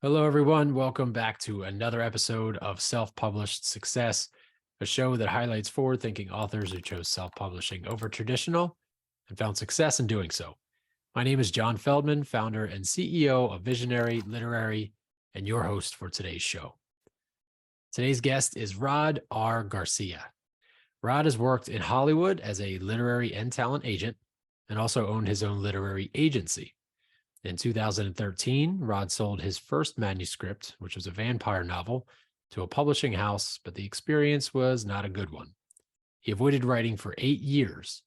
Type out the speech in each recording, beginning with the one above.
Hello, everyone. Welcome back to another episode of Self-Published Success, a show that highlights forward-thinking authors who chose self-publishing over traditional and found success in doing so. My name is John Feldman, founder and CEO of Visionary Literary, and your host for today's show. Today's guest is Rod R. Garcia. Rod has worked in Hollywood as a literary and talent agent and also owned his own literary agency. In 2013, Rod sold his first manuscript, which was a vampire novel, to a publishing house, but the experience was not a good one. He avoided writing for 8 years,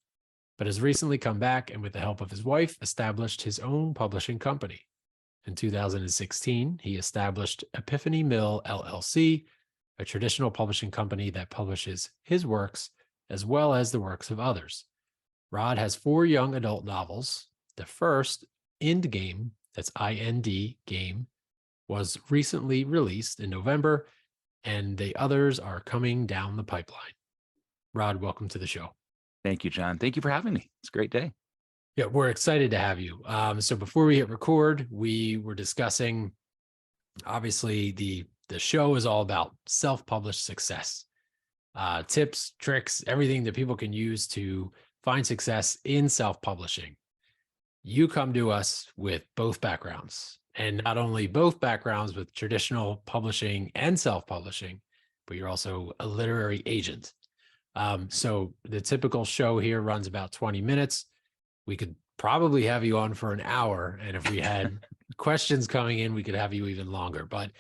but has recently come back and with the help of his wife, established his own publishing company. In 2016, he established EpiphanyMill LLC, a traditional publishing company that publishes his works as well as the works of others. Rod has 4 young adult novels. The first, indGame, that's indGame, was recently released in November, and the others are coming down the pipeline. Rod, welcome to the show. Thank you, John. Thank you for having me. It's a great day. Yeah, we're excited to have you. So before we hit record, we were discussing, obviously, the show is all about self-published success, tips, tricks, everything that people can use to find success in self-publishing. You come to us with both backgrounds, and not only both backgrounds with traditional publishing and self-publishing, but you're also a literary agent. So the typical show here runs about 20 minutes. We could probably have you on for an hour, and if we had questions coming in, we could have you even longer. But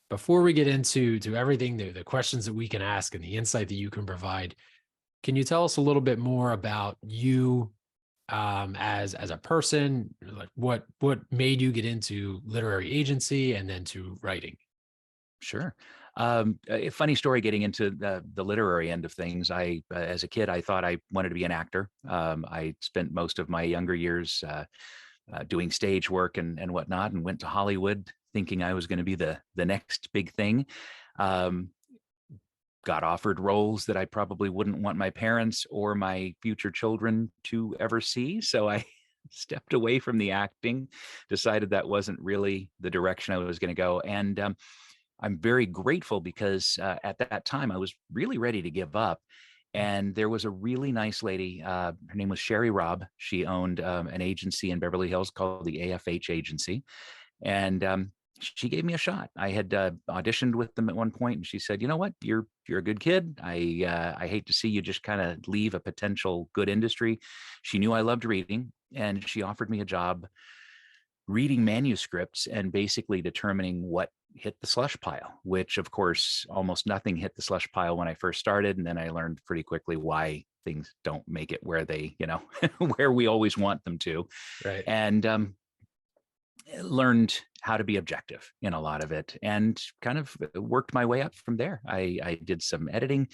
before we get into everything, the questions that we can ask and the insight that you can provide, can you tell us a little bit more about you as a person? Like what made you get into literary agency and then to writing? Sure. A funny story getting into the literary end of things. As a kid, I thought I wanted to be an actor. I spent most of my younger years doing stage work and whatnot, and went to Hollywood thinking I was going to be the next big thing. Got offered roles that I probably wouldn't want my parents or my future children to ever see. So I stepped away from the acting, decided that wasn't really the direction I was going to go. And I'm very grateful because at that time I was really ready to give up. And there was a really nice lady. Her name was Sherry Robb. She owned an agency in Beverly Hills called the AFH Agency. And she gave me a shot. I had auditioned with them at one point, and she said, "You know what? You're a good kid. I hate to see you just kind of leave a potential good industry." She knew I loved reading, and she offered me a job reading manuscripts and basically determining what hit the slush pile, which of course almost nothing hit the slush pile when I first started. And then I learned pretty quickly why things don't make it where they, where we always want them to. Right. And learned how to be objective in a lot of it and kind of worked my way up from there. I did some editing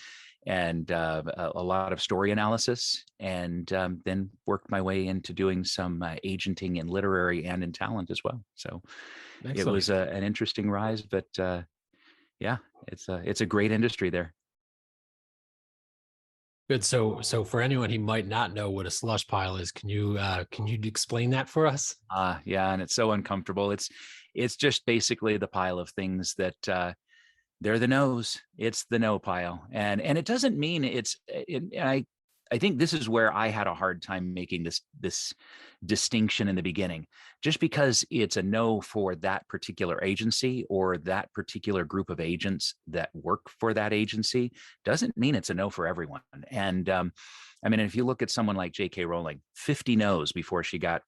and a lot of story analysis, and then worked my way into doing some agenting in literary and in talent as well. So Excellent. It was an interesting rise, but yeah, it's a great industry there. Good. So for anyone who might not know what a slush pile is, can you explain that for us? Yeah, and it's so uncomfortable. It's just basically the pile of things that they're the no's. It's the no pile, and it doesn't mean I think this is where I had a hard time making this distinction in the beginning. Just because it's a no for that particular agency or that particular group of agents that work for that agency doesn't mean it's a no for everyone. And I mean, if you look at someone like J.K. Rowling, 50 no's before she got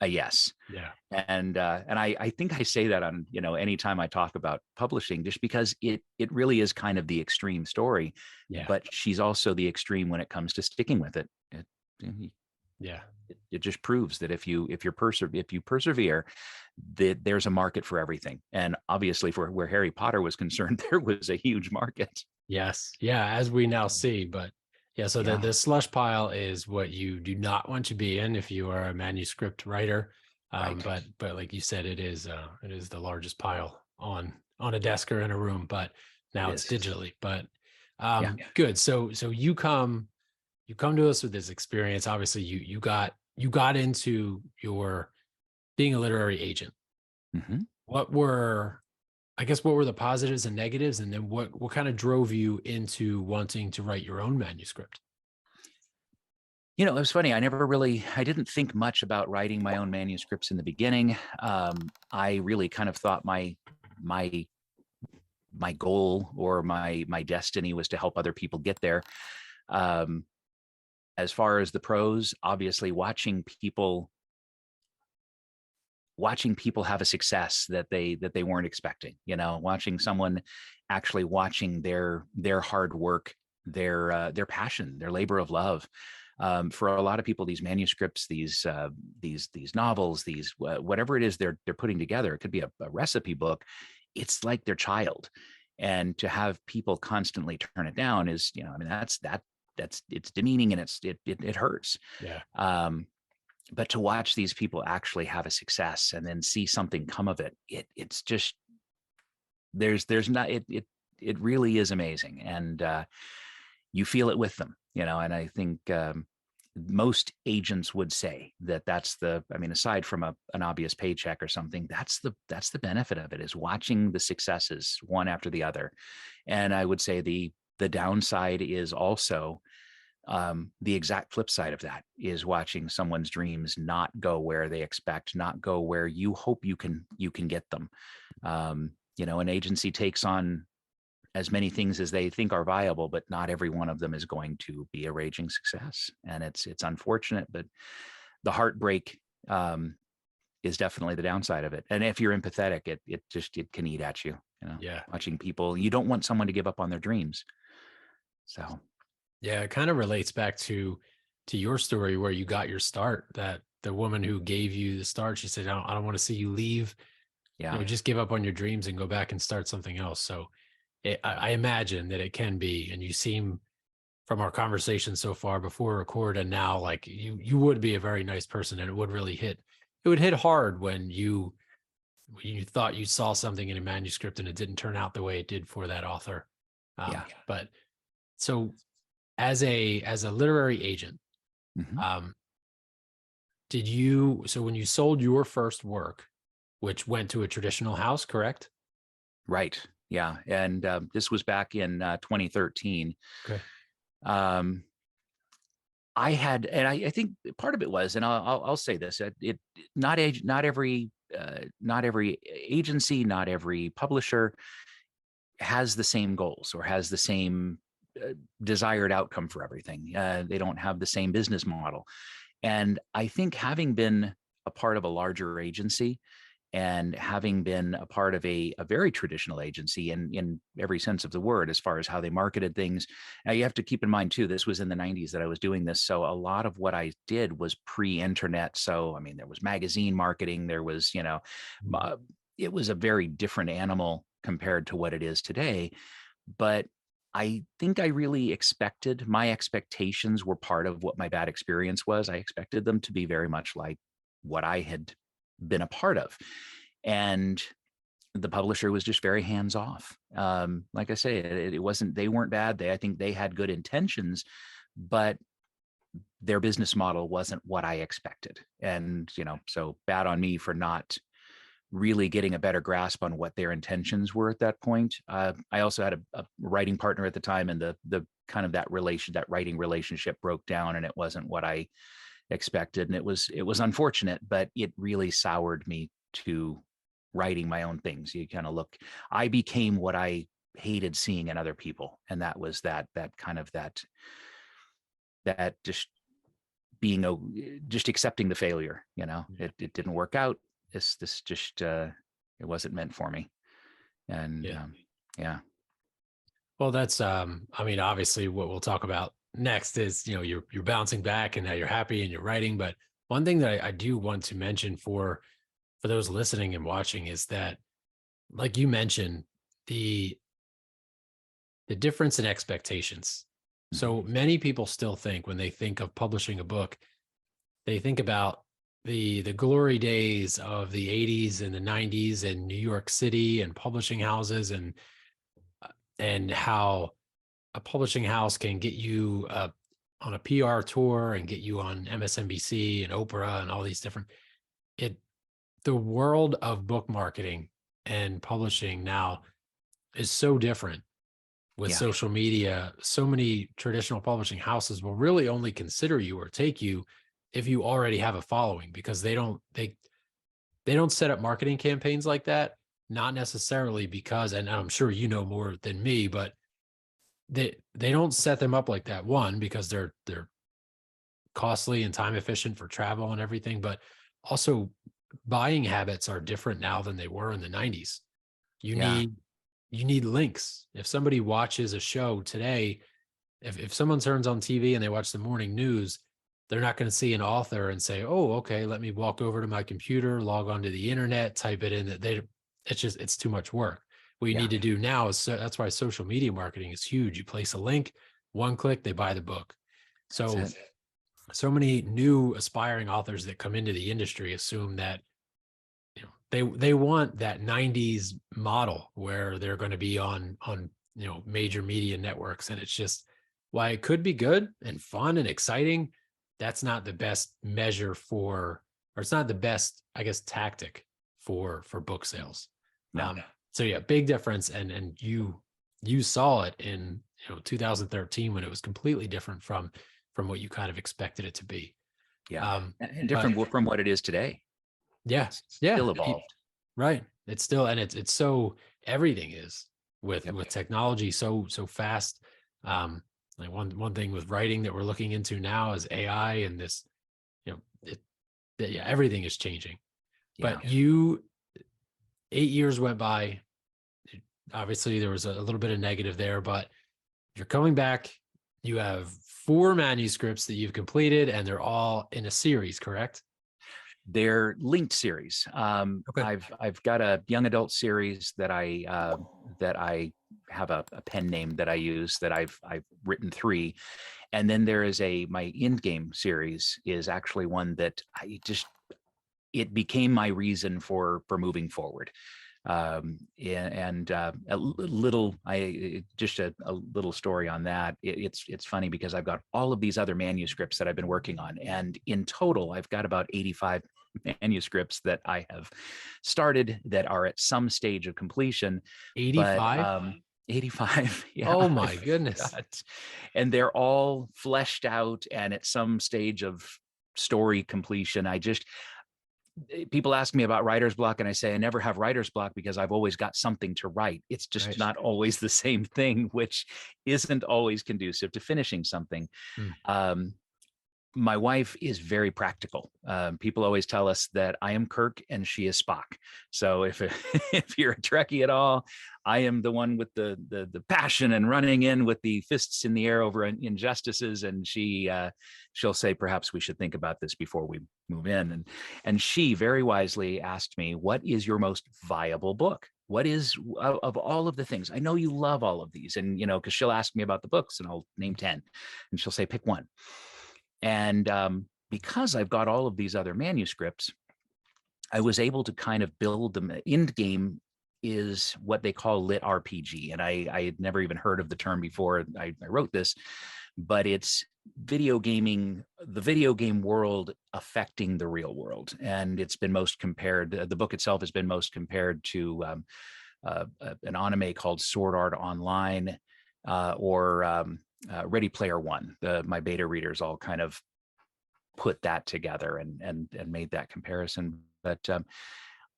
a yes. Yeah. And I think I say that on, anytime I talk about publishing, just because it really is kind of the extreme story. Yeah. But she's also the extreme when it comes to sticking with it. Yeah. It just proves that if you persevere, that there's a market for everything. And obviously, for where Harry Potter was concerned, there was a huge market. Yes. Yeah. As we now see, but yeah. So Yeah. the slush pile is what you do not want to be in if you are a manuscript writer. Right. But like you said, it is the largest pile on a desk or in a room, but now it's digitally. But Yeah. good. So you come to us with this experience. Obviously, you got into your being a literary agent. Mm-hmm. what were, I guess, what were the positives and negatives? And then what kind of drove you into wanting to write your own manuscript? It was funny. I didn't think much about writing my own manuscripts in the beginning. I really kind of thought my my goal or my destiny was to help other people get there. Um, as far as the pros, obviously watching people have a success that they weren't expecting, watching someone actually watching their hard work, their passion, their labor of love. For a lot of people, these manuscripts, these novels, these whatever it is they're putting together, it could be a recipe book. It's like their child, and to have people constantly turn it down is, that's it's demeaning, and it hurts. Yeah. But to watch these people actually have a success and then see something come of it, it's just there's not it really is amazing, and you feel it with them, and I think most agents would say that aside from an obvious paycheck or something, that's the benefit of it, is watching the successes one after the other. And I would say the downside is also the exact flip side of that, is watching someone's dreams not go where they expect, not go where you hope you can get them. An agency takes on as many things as they think are viable, but not every one of them is going to be a raging success. And it's unfortunate, but the heartbreak is definitely the downside of it. And if you're empathetic, it can eat at you, Yeah. watching people, you don't want someone to give up on their dreams. So Yeah. It kind of relates back to your story where you got your start, that the woman who gave you the start, she said, I don't want to see you leave, yeah, just give up on your dreams and go back and start something else. So I imagine that it can be, and you seem from our conversation so far before record and now, like you would be a very nice person, and it would really hit. It would hit hard when you thought you saw something in a manuscript and it didn't turn out the way it did for that author. yeah. But so as a literary agent, Mhm. um, so when you sold your first work, which went to a traditional house, correct? Right. Yeah. And this was back in 2013. Okay. Um, I think part of it was, and I'll say this: not every agency, not every publisher has the same goals or has the same desired outcome for everything. They don't have the same business model, and I think having been a part of a larger agency, and having been a part of a very traditional agency in every sense of the word, as far as how they marketed things. Now, you have to keep in mind too, this was in the 90s that I was doing this. So a lot of what I did was pre-internet. So, I mean, there was magazine marketing, there was, it was a very different animal compared to what it is today. But I think I really my expectations were part of what my bad experience was. I expected them to be very much like what I had been a part of. And the publisher was just very hands off. Like I say, it wasn't, they weren't bad. I think they had good intentions, but their business model wasn't what I expected. And, so bad on me for not really getting a better grasp on what their intentions were at that point. I also had a writing partner at the time, and the kind of that writing relationship broke down, and it wasn't what I expected. And it was unfortunate, but it really soured me to writing my own things. I became what I hated seeing in other people. And that was that kind of that just just accepting the failure, it didn't work out. This just, it wasn't meant for me. And Yeah. yeah. Well, that's I mean, obviously what we'll talk about next is, you're bouncing back and now you're happy and you're writing. But one thing that I do want to mention for those listening and watching is that, like you mentioned, the difference in expectations. Mhm. So many people still think, when they think of publishing a book, they think about the glory days of the 80s and the 90s in New York City and publishing houses, and how a publishing house can get you on a PR tour and get you on MSNBC and Oprah and all these different. The world of book marketing and publishing now is so different with Yeah. social media. So many traditional publishing houses will really only consider you or take you if you already have a following, because they don't set up marketing campaigns like that. Not necessarily because, and I'm sure you know more than me, but they don't set them up like that. One, because they're costly and time efficient for travel and everything, but also buying habits are different now than they were in the 90s. You Yeah. need links. If somebody watches a show today, if someone turns on TV and they watch the morning news, they're not going to see an author and say, "Oh, okay, let me walk over to my computer, log onto the internet, type it in." It's too much work. What you Yeah. need to do now is, that's why social media marketing is huge. You place a link, one click, they buy the book. So That's it. so many new aspiring authors that come into the industry assume that, you know, they want that 90s model where they're going to be on major media networks, and it's just, why it could be good and fun and exciting, that's not the best measure for, or it's not the best, I guess, tactic for book sales. No. So yeah, big difference. And you saw it in 2013 when it was completely different from what you kind of expected it to be. Yeah. And But different from what it is today. yeah, It's yeah, still evolved. right. It's still, and it's so, everything is with Yep. technology so fast. Like one thing with writing that we're looking into now is AI, and this, yeah, everything is changing. Yeah. But 8 years went by. Obviously, there was a little bit of negative there, but you're coming back. You have 4 manuscripts that you've completed, and they're all in a series, correct? They're linked series. Okay. I've got a young adult series that I have a pen name that I use, that I've written 3, and then there is my indGame series is actually one that it became my reason for moving forward. Just a little story on that. It's funny because I've got all of these other manuscripts that I've been working on, and in total I've got about 85 manuscripts that I have started that are at some stage of completion. 85. But 85, yeah. Oh my goodness. And they're all fleshed out and at some stage of story completion. People ask me about writer's block, and I say I never have writer's block because I've always got something to write. It's just Right. not always the same thing, which isn't always conducive to finishing something. Mm. My wife is very practical. People always tell us that I am Kirk and she is Spock. So if if you're a Trekkie at all, I am the one with the passion and running in with the fists in the air over injustices, and she'll say, perhaps we should think about this before we move in. And she very wisely asked me, what is your most viable book? What is, of all of the things? I know you love all of these, and because she'll ask me about the books and I'll name 10, and she'll say, pick one. And because I've got all of these other manuscripts, I was able to kind of build them. indGame is what they call lit RPG. And I had never even heard of the term before I wrote this, but it's video gaming, the video game world affecting the real world. And it's been most compared, the book itself has been most compared to an anime called Sword Art Online, or Ready Player One. My beta readers all kind of put that together and made that comparison. But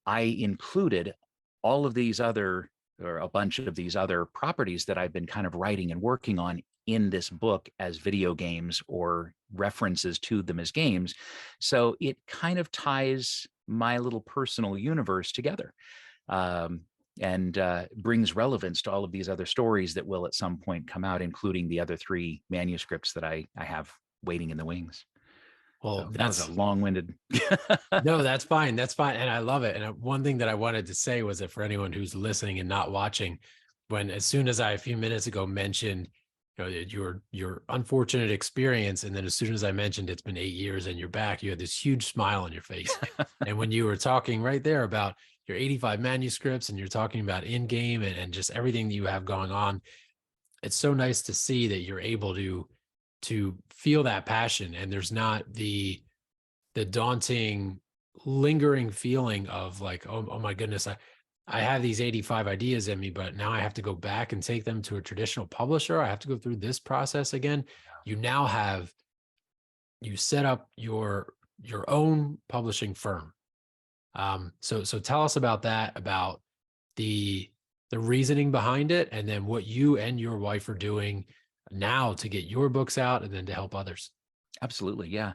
I included all of these other, or a bunch of these other properties that I've been kind of writing and working on in this book as video games or references to them as games. So it kind of ties my little personal universe together. And brings relevance to all of these other stories that will at some point come out, including the other 3 manuscripts that I have waiting in the wings. Well, So that was a long-winded. No, that's fine. That's fine. And I love it. And one thing that I wanted to say was that for anyone who's listening and not watching, as soon as I, a few minutes ago, mentioned, your unfortunate experience, and then as soon as I mentioned it's been 8 years and you're back, you had this huge smile on your face. And when you were talking right there about your 85 manuscripts, and you're talking about indGame and just everything that you have going on, it's so nice to see that you're able to feel that passion, and there's not the daunting, lingering feeling of like, oh my goodness, I have these 85 ideas in me, but now I have to go back and take them to a traditional publisher. I have to go through this process again. You now have, you set up your own publishing firm. So tell us about that, about the reasoning behind it, and then what you and your wife are doing now to get your books out and then to help others. Absolutely, yeah.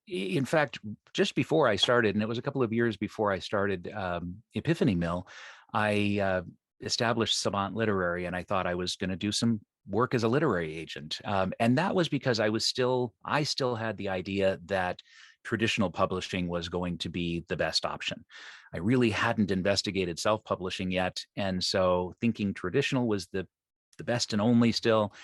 In fact, just before I started, and it was a couple of years before I started EpiphanyMill, I established Savant Literary, and I thought I was going to do some work as a literary agent. And that was because I still had the idea that traditional publishing was going to be the best option. I really hadn't investigated self-publishing yet, and so thinking traditional was the best and only still.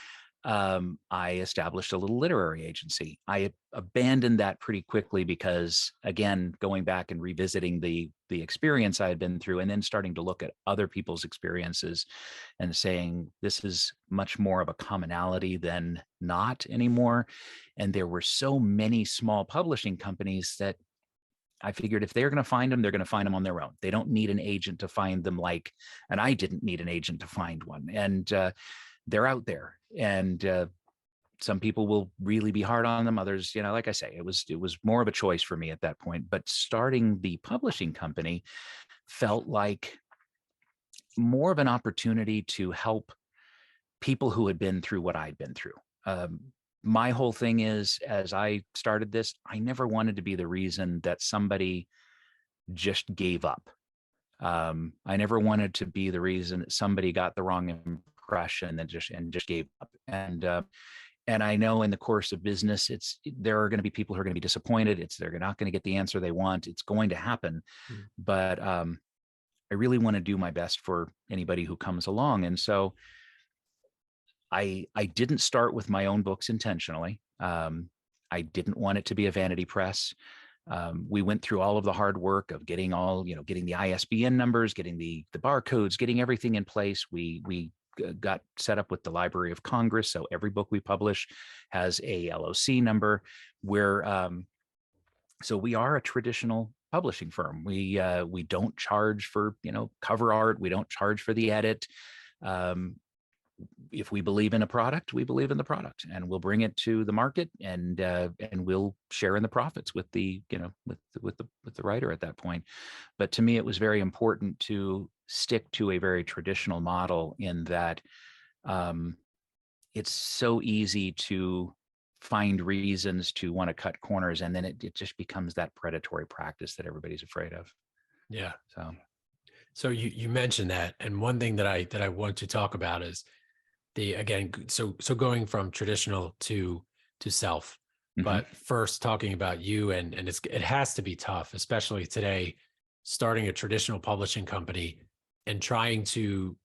I established a little literary agency. I abandoned that pretty quickly because, again, going back and revisiting the experience I had been through, and then starting to look at other people's experiences and saying this is much more of a commonality than not anymore. And there were so many small publishing companies that I figured if they're going to find them, they're going to find them on their own. They don't need an agent to find them, and I didn't need an agent to find one. And they're out there, and some people will really be hard on them. Others, like I say, it was more of a choice for me at that point. But starting the publishing company felt like more of an opportunity to help people who had been through what I'd been through. My whole thing is, as I started this, I never wanted to be the reason that somebody just gave up. I never wanted to be the reason that somebody got the wrong impression and just gave up. And I know in the course of business, there are going to be people who are going to be disappointed. They're not going to get the answer they want. It's going to happen. But I really want to do my best for anybody who comes along. And so I didn't start with my own books intentionally. I didn't want it to be a vanity press. We went through all of the hard work of getting getting the ISBN numbers, getting the barcodes, getting everything in place. We got set up with the Library of Congress, so every book we publish has a LOC number. So we are a traditional publishing firm. We don't charge for cover art. We don't charge for the edit. If we believe in a product, we believe in the product, and we'll bring it to the market, and we'll share in the profits with the with the writer at that point. But to me, it was very important to stick to a very traditional model in that it's so easy to find reasons to want to cut corners, and then it just becomes that predatory practice that everybody's afraid of. Yeah. So you mentioned that, and one thing that I want to talk about is so going from traditional to self. But first, talking about you, and it has to be tough, especially today, starting a traditional publishing company and trying to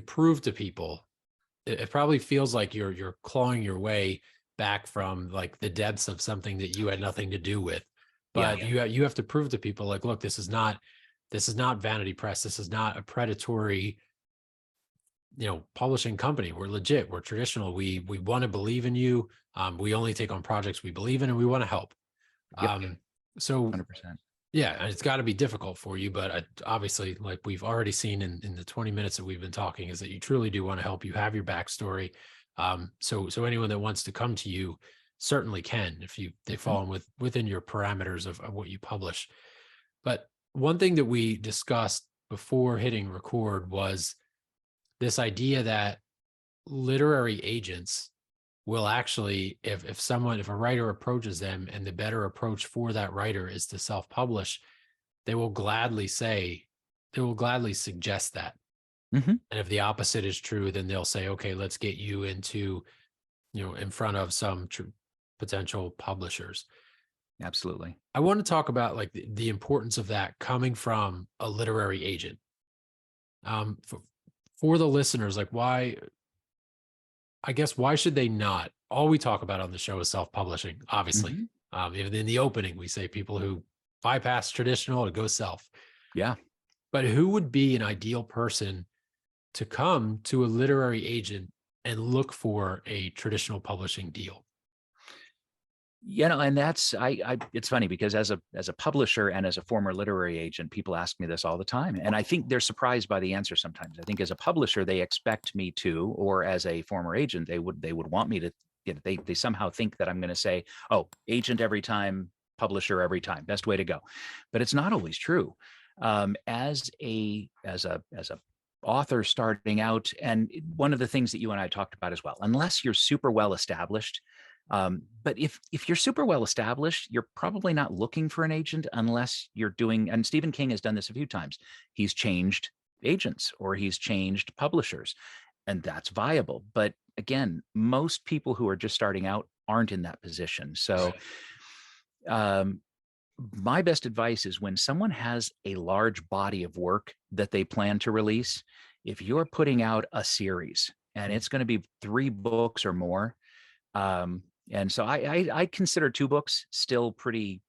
prove to people. It probably feels like you're clawing your way back from like the depths of something that you had nothing to do with. But you have to prove to people, like, look, this is not vanity press. This is not a predatory publishing company. We're legit. We're traditional. We want to believe in you. We only take on projects we believe in, and we want to help. So 100%. Yeah, and it's got to be difficult for you, but obviously, like we've already seen in the 20 minutes that we've been talking, is that you truly do want to help. You have your backstory. So anyone that wants to come to you certainly can, if they fall within your parameters of what you publish. But one thing that we discussed before hitting record was this idea that literary agents will actually, if a writer approaches them and the better approach for that writer is to self-publish, they will gladly suggest that. And if the opposite is true, then they'll say, okay, let's get you into, in front of some potential publishers. Absolutely. I want to talk about like the importance of that coming from a literary agent. For the listeners, like why should they not? All we talk about on the show is self-publishing, obviously. Even in the opening, we say people who bypass traditional to go self. Yeah. But who would be an ideal person to come to a literary agent and look for a traditional publishing deal? And that's it's funny because as a publisher and as a former literary agent, people ask me this all the time, and I think they're surprised by the answer sometimes. I think as a publisher, they expect me to, or as a former agent, they would want me to. They somehow think that I'm going to say, "Oh, agent every time, publisher every time, best way to go," but it's not always true. As a author starting out, and one of the things that you and I talked about as well, unless you're super well established. But if you're super well established, you're probably not looking for an agent unless you're doing, and Stephen King has done this a few times. He's changed agents or he's changed publishers, and that's viable. But again, most people who are just starting out aren't in that position. So um, my best advice is when someone has a large body of work that they plan to release, if you're putting out a series and it's going to be 3 books or more, and so I consider 2 books still pretty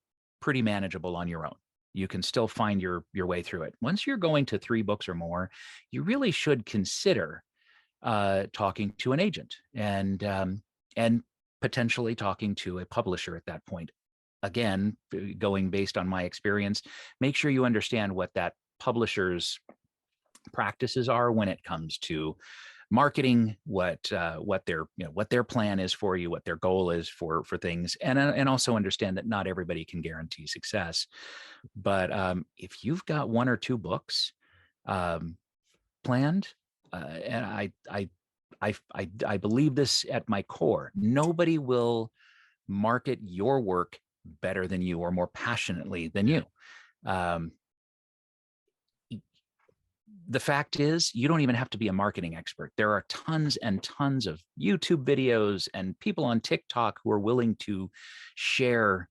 manageable on your own. You can still find your way through it. Once you're going to 3 books or more, you really should consider talking to an agent and potentially talking to a publisher at that point. Again, going based on my experience, make sure you understand what that publisher's practices are when it comes to marketing, what their plan is for you, what their goal is for things, and also understand that not everybody can guarantee success. But if you've got 1 or 2 books planned, and I believe this at my core, nobody will market your work better than you or more passionately than you. Um, the fact is, you don't even have to be a marketing expert. There are tons and tons of YouTube videos and people on TikTok who are willing to share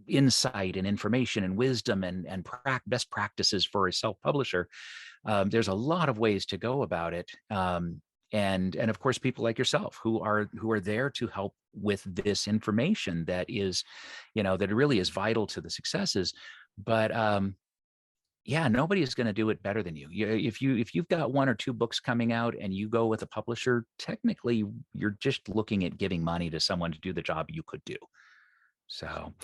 insight and information and wisdom and best practices for a self-publisher. There's a lot of ways to go about it. And of course, people like yourself who are there to help with this information that is, that really is vital to the successes. But yeah, nobody is going to do it better than you. If you've got 1 or 2 books coming out and you go with a publisher, technically you're just looking at giving money to someone to do the job you could do. So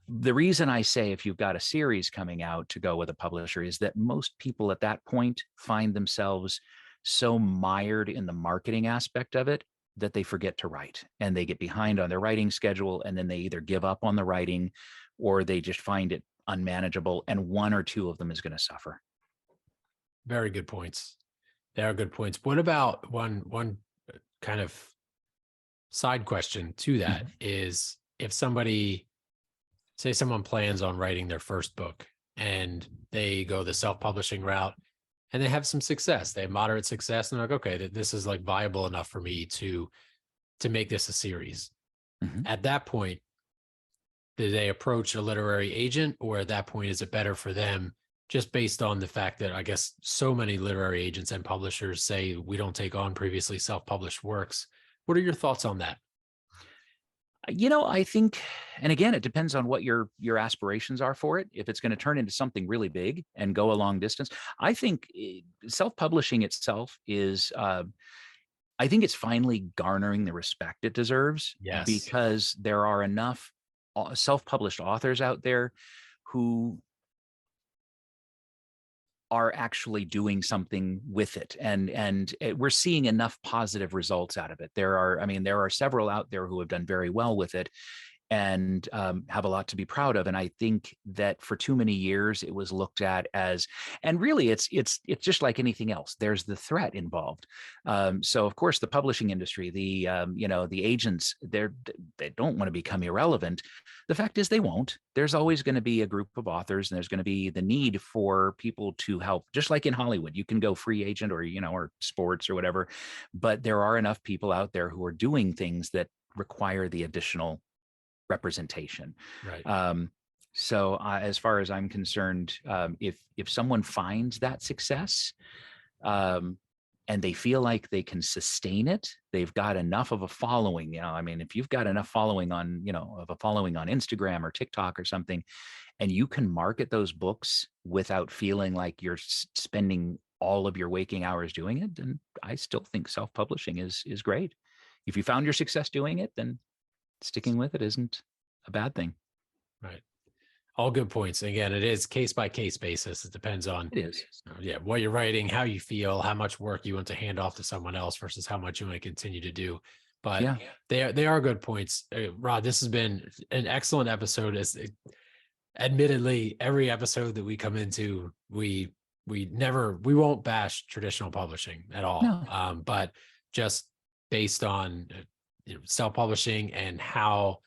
the reason I say if you've got a series coming out to go with a publisher is that most people at that point find themselves so mired in the marketing aspect of it that they forget to write and they get behind on their writing schedule, and then they either give up on the writing or they just find it unmanageable, and 1 or 2 of them is going to suffer. Very good points. They are good points. What about one kind of side question to that is, if somebody, say someone plans on writing their first book and they go the self-publishing route and they have some success, they have moderate success, and they're like, okay, this is like viable enough for me to make this a series. At that point, do they approach a literary agent, or at that point, is it better for them, just based on the fact that I guess so many literary agents and publishers say we don't take on previously self-published works? What are your thoughts on that? I think, and again, it depends on what your aspirations are for it. If it's going to turn into something really big and go a long distance, I think self-publishing itself is, I think it's finally garnering the respect it deserves. Yes. Because there are enough self-published authors out there who are actually doing something with it, and we're seeing enough positive results out of it. There are several out there who have done very well with it and have a lot to be proud of. And I think that for too many years it was looked at as, and really it's just like anything else. There's the threat involved. So of course the publishing industry, the agents, they don't want to become irrelevant. The fact is they won't. There's always going to be a group of authors, and there's going to be the need for people to help. Just like in Hollywood, you can go free agent or sports or whatever, but there are enough people out there who are doing things that require the additional representation. Right. So as far as I'm concerned, if someone finds that success and they feel like they can sustain it, they've got enough of a following. If you've got enough following on Instagram or TikTok or something, and you can market those books without feeling like you're spending all of your waking hours doing it, then I still think self-publishing is great. If you found your success doing it, then sticking with it isn't a bad thing. Right. All good points. Again, it is case by case basis. It depends on It is. what you're writing, how you feel, how much work you want to hand off to someone else versus how much you want to continue to do. But Yeah. they are good points. Rod, this has been an excellent episode. Admittedly, every episode that we come into, we won't bash traditional publishing at all. No. But just based on self-publishing and how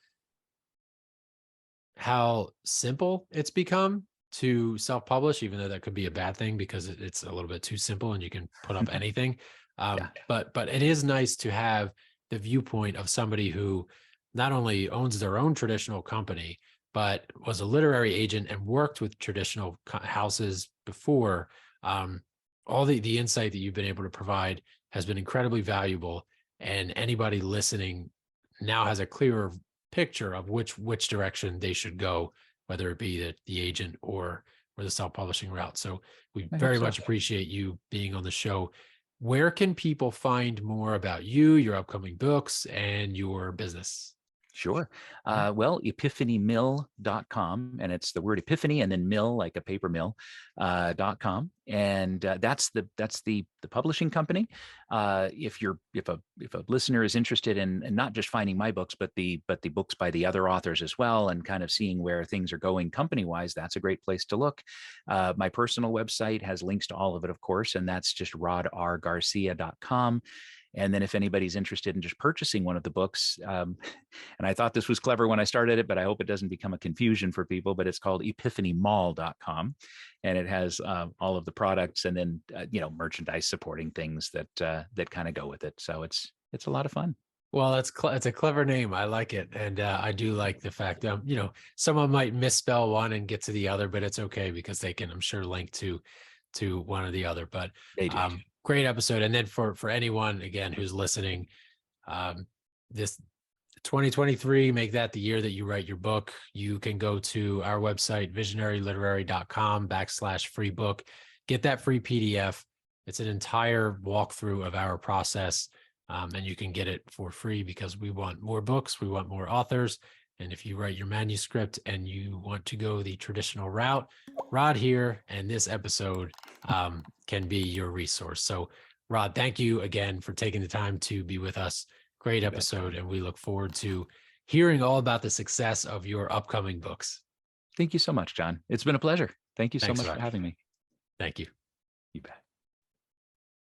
simple it's become to self-publish, even though that could be a bad thing because it's a little bit too simple and you can put up anything. Yeah. But it is nice to have the viewpoint of somebody who not only owns their own traditional company, but was a literary agent and worked with traditional houses before. All the insight that you've been able to provide has been incredibly valuable, and anybody listening now has a clearer picture of which direction they should go, whether it be the agent or the self-publishing route. So we very much appreciate you being on the show. Where can people find more about you, your upcoming books, and your business? Sure. Well, EpiphanyMill.com, and it's the word epiphany and then mill, like a paper mill, .com. And that's the publishing company. If a listener is interested in not just finding my books, but the books by the other authors as well, and kind of seeing where things are going company-wise, that's a great place to look. My personal website has links to all of it, of course, and that's just rodrgarcia.com. And then if anybody's interested in just purchasing one of the books, and I thought this was clever when I started it, but I hope it doesn't become a confusion for people, but it's called EpiphanyMill.com. And it has all of the products and then, merchandise supporting things that kind of go with it. So it's a lot of fun. Well, it's a clever name. I like it. And I do like the fact that, someone might misspell one and get to the other, but it's okay because they can, I'm sure, link to one or the other. But They do. Great episode. And then for anyone, again, who's listening, this 2023, make that the year that you write your book. You can go to our website, visionaryliterary.com/free book. Get that free PDF. It's an entire walkthrough of our process. And you can get it for free because we want more books. We want more authors. And if you write your manuscript and you want to go the traditional route, Rod here and this episode can be your resource. So, Rod, thank you again for taking the time to be with us. Great episode. And we look forward to hearing all about the success of your upcoming books. Thank you so much, John. It's been a pleasure. Thank you so much for having me. Thank you. You bet.